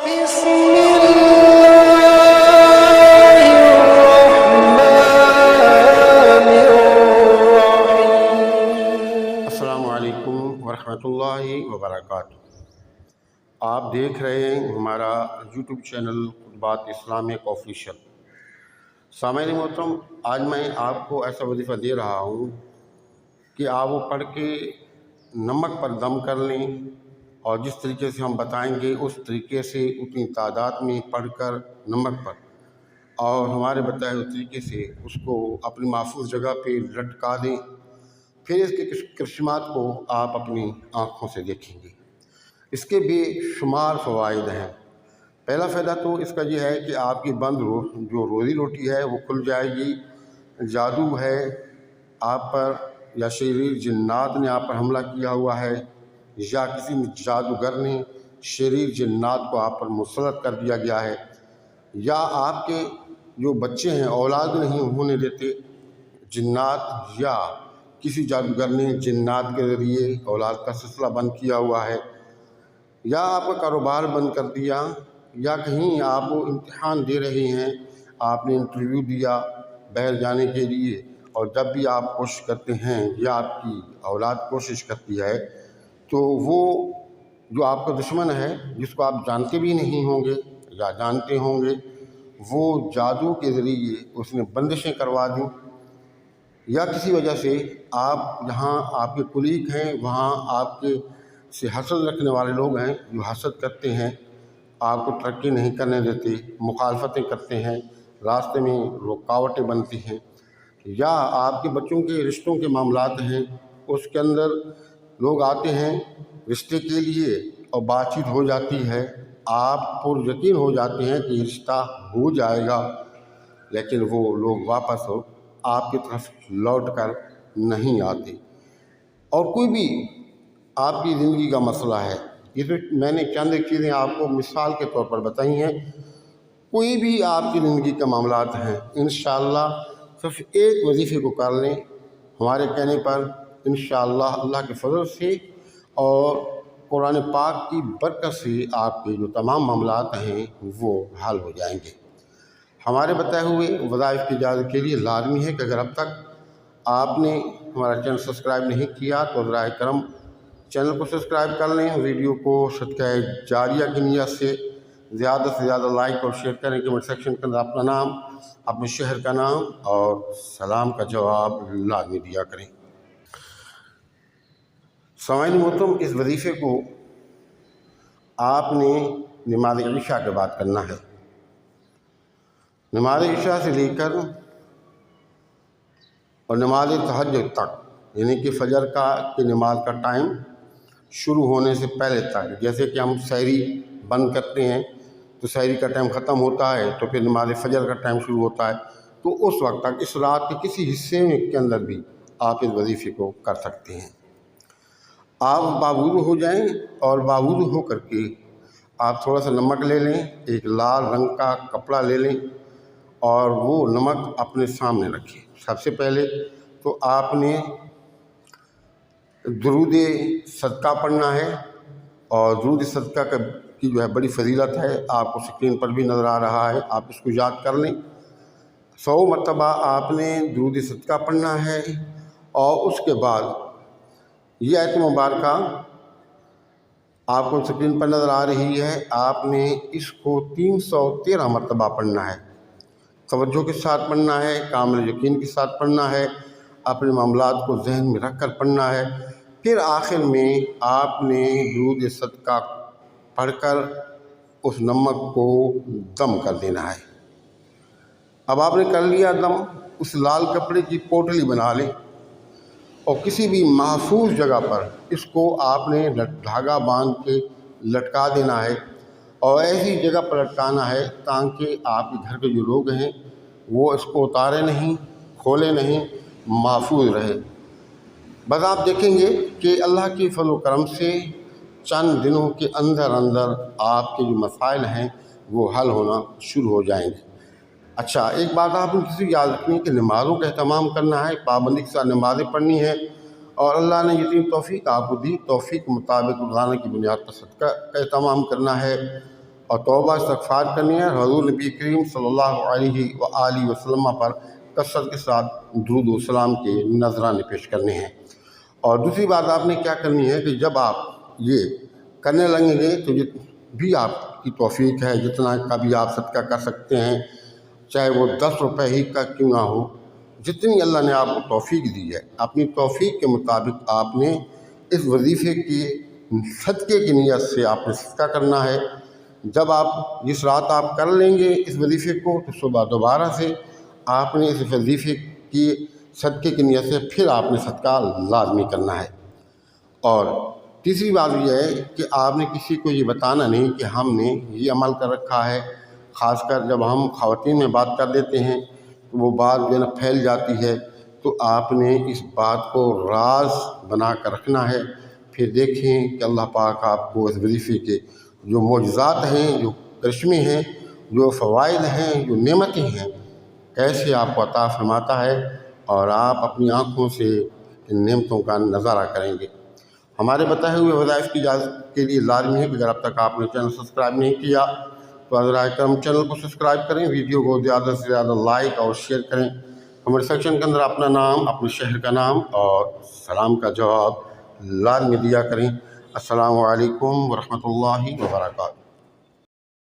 بسم الله الرحمن الرحيم۔ السلام علیکم ورحمۃ اللہ وبرکاتہ۔ آپ دیکھ رہے ہیں ہمارا یوٹیوب چینل خطبات اسلامیک آفیشیل۔ سامعین محترم، آج میں آپ کو ایسا وظیفہ دے رہا ہوں کہ آپ وہ پڑھ کے نمک پر دم کر لیں، اور جس طریقے سے ہم بتائیں گے اس طریقے سے اتنی تعداد میں پڑھ کر نمک پر اور ہمارے بتائے ہوئے طریقے سے اس کو اپنی محفوظ جگہ پہ لٹکا دیں۔ پھر اس کے کرشمات کو آپ اپنی آنکھوں سے دیکھیں گے۔ اس کے بے شمار فوائد ہیں۔ پہلا فائدہ تو اس کا یہ ہے کہ آپ کی بند جو روزی روٹی ہے وہ کھل جائے گی۔ جادو ہے آپ پر، یا شریر جنات نے آپ پر حملہ کیا ہوا ہے، یا کسی جادوگر نے شریر جنات کو آپ پر مسلط کر دیا گیا ہے، یا آپ کے جو بچے ہیں اولاد نہیں ہونے دیتے جنات، یا کسی جادوگر نے جنات کے ذریعے اولاد کا سلسلہ بند کیا ہوا ہے، یا آپ کا کاروبار بند کر دیا، یا کہیں آپ وہ امتحان دے رہے ہیں، آپ نے انٹرویو دیا باہر جانے کے لیے، اور جب بھی آپ کوشش کرتے ہیں یا آپ کی اولاد کوشش کرتی ہے تو وہ جو آپ کا دشمن ہے جس کو آپ جانتے بھی نہیں ہوں گے یا جانتے ہوں گے، وہ جادو کے ذریعے اس نے بندشیں کروا دیں، یا کسی وجہ سے آپ جہاں آپ کے کلیگ ہیں وہاں آپ کے سے حسد رکھنے والے لوگ ہیں جو حسد کرتے ہیں، آپ کو ترقی نہیں کرنے دیتے، مخالفتیں کرتے ہیں، راستے میں رکاوٹیں بنتی ہیں، یا آپ کے بچوں کے رشتوں کے معاملات ہیں، اس کے اندر لوگ آتے ہیں رشتے کے لیے اور بات چیت ہو جاتی ہے، آپ پر یقین ہو جاتے ہیں کہ یہ رشتہ ہو جائے گا، لیکن وہ لوگ واپس آپ کی طرف لوٹ کر نہیں آتے۔ اور کوئی بھی آپ کی زندگی کا مسئلہ ہے، یہ تو میں نے چند ایک چیزیں آپ کو مثال کے طور پر بتائی ہیں، کوئی بھی آپ کی زندگی کے معاملات ہیں، انشاءاللہ صرف ایک وظیفے کو کر لیں ہمارے کہنے پر، انشاءاللہ اللہ کے فضل سے اور قرآن پاک کی برکت سے آپ کے جو تمام معاملات ہیں وہ حل ہو جائیں گے۔ ہمارے بتائے ہوئے وظائف کی اجازت کے لیے لازمی ہے کہ اگر اب تک آپ نے ہمارا چینل سبسکرائب نہیں کیا تو براہ کرم چینل کو سبسکرائب کر لیں، ویڈیو کو صدقہ جاریہ کی نیت سے زیادہ لائک اور شیئر کریں، کمنٹ سیکشن کے اندر اپنا نام، اپنے شہر کا نام اور سلام کا جواب لازمی دیا کریں۔ سامعین محترم، اس وظیفے کو آپ نے نماز عشاء کے بعد کرنا ہے۔ نماز عشاء سے لے کر اور نماز تہجد تک، یعنی کہ فجر کی نماز کا ٹائم شروع ہونے سے پہلے تک، جیسے کہ ہم سحری بند کرتے ہیں تو سحری کا ٹائم ختم ہوتا ہے تو پھر نماز فجر کا ٹائم شروع ہوتا ہے، تو اس وقت تک اس رات کے کسی حصے کے اندر بھی آپ اس وظیفے کو کر سکتے ہیں۔ آپ باوضو ہو جائیں اور باوضو ہو کر کے آپ تھوڑا سا نمک لے لیں، ایک لال رنگ کا کپڑا لے لیں اور وہ نمک اپنے سامنے رکھیں۔ سب سے پہلے تو آپ نے درود صدقہ پڑھنا ہے، اور درود صدقہ کی جو ہے بڑی فضیلت ہے، آپ کو اسکرین پر بھی نظر آ رہا ہے، آپ اس کو یاد کر لیں۔ 100 مرتبہ آپ نے درود صدقہ پڑھنا ہے، اور اس کے بعد یہ آیت مبارکہ آپ کو اسکرین پر نظر آ رہی ہے، آپ نے اس کو 313 مرتبہ پڑھنا ہے۔ توجہ کے ساتھ پڑھنا ہے، کامل یقین کے ساتھ پڑھنا ہے، اپنے معاملات کو ذہن میں رکھ کر پڑھنا ہے۔ پھر آخر میں آپ نے درود صدقہ پڑھ کر اس نمک کو دم کر دینا ہے۔ اب آپ نے کر لیا دم، اس لال کپڑے کی پوٹلی بنا لیں اور کسی بھی محفوظ جگہ پر اس کو آپ نے دھاگا باندھ کے لٹکا دینا ہے، اور ایسی جگہ پر لٹکانا ہے تاکہ آپ کے گھر کے جو لوگ ہیں وہ اس کو اتارے نہیں، کھولے نہیں، محفوظ رہے۔ بس آپ دیکھیں گے کہ اللہ کی فضل و کرم سے چند دنوں کے اندر آپ کے جو مسائل ہیں وہ حل ہونا شروع ہو جائیں گے۔ اچھا، ایک بات آپ نے کسی یاد رکھنی ہے کہ نمازوں کا اہتمام کرنا ہے، پابندی کے ساتھ نمازیں پڑھنی ہیں، اور اللہ نے جتنی توفیق آپ کو دی، توفیق کے مطابق روزانہ کی بنیاد پر صدقہ کا اہتمام کرنا ہے، اور توبہ استغفار کرنی ہے، حضور نبی کریم صلی اللہ علیہ وآلہ وسلم پر کثرت کے ساتھ درود و سلام کے نذرانے پیش کرنے ہیں۔ اور دوسری بات آپ نے کیا کرنی ہے کہ جب آپ یہ کرنے لگیں گے تو بھی آپ کی توفیق ہے، جتنا کا بھی آپ صدقہ کر سکتے ہیں، چاہے وہ 10 روپے ہی کا کیوں نہ ہو، جتنی اللہ نے آپ کو توفیق دی ہے اپنی توفیق کے مطابق آپ نے اس وظیفے کی صدقے کی نیت سے آپ نے صدقہ کرنا ہے۔ جب آپ جس رات آپ کر لیں گے اس وظیفے کو تو صبح دوبارہ سے آپ نے اس وظیفے کی صدقے کی نیت سے پھر آپ نے صدقہ لازمی کرنا ہے۔ اور تیسری بات یہ ہے کہ آپ نے کسی کو یہ بتانا نہیں کہ ہم نے یہ عمل کر رکھا ہے، خاص کر جب ہم خواتین میں بات کر دیتے ہیں تو وہ بات جو ہے نا پھیل جاتی ہے، تو آپ نے اس بات کو راز بنا کر رکھنا ہے۔ پھر دیکھیں کہ اللہ پاک آپ کو اس وظیفے کے جو معجزات ہیں، جو کرشمے ہیں، جو فوائد ہیں، جو نعمتیں ہیں، کیسے آپ کو عطا فرماتا ہے، اور آپ اپنی آنکھوں سے ان نعمتوں کا نظارہ کریں گے۔ ہمارے بتائے ہوئے وظائف کی اجازت کے لیے لازمی ہے کہ اگر اب تک آپ نے چینل سبسکرائب نہیں کیا تو حضرات کرم چینل کو سبسکرائب کریں، ویڈیو کو زیادہ سے زیادہ لائک اور شیئر کریں۔ کمنٹ سیکشن کے اندر اپنا نام، اپنے شہر کا نام اور سلام کا جواب لازمی دیا کریں۔ السلام علیکم ورحمۃ اللہ وبرکاتہ۔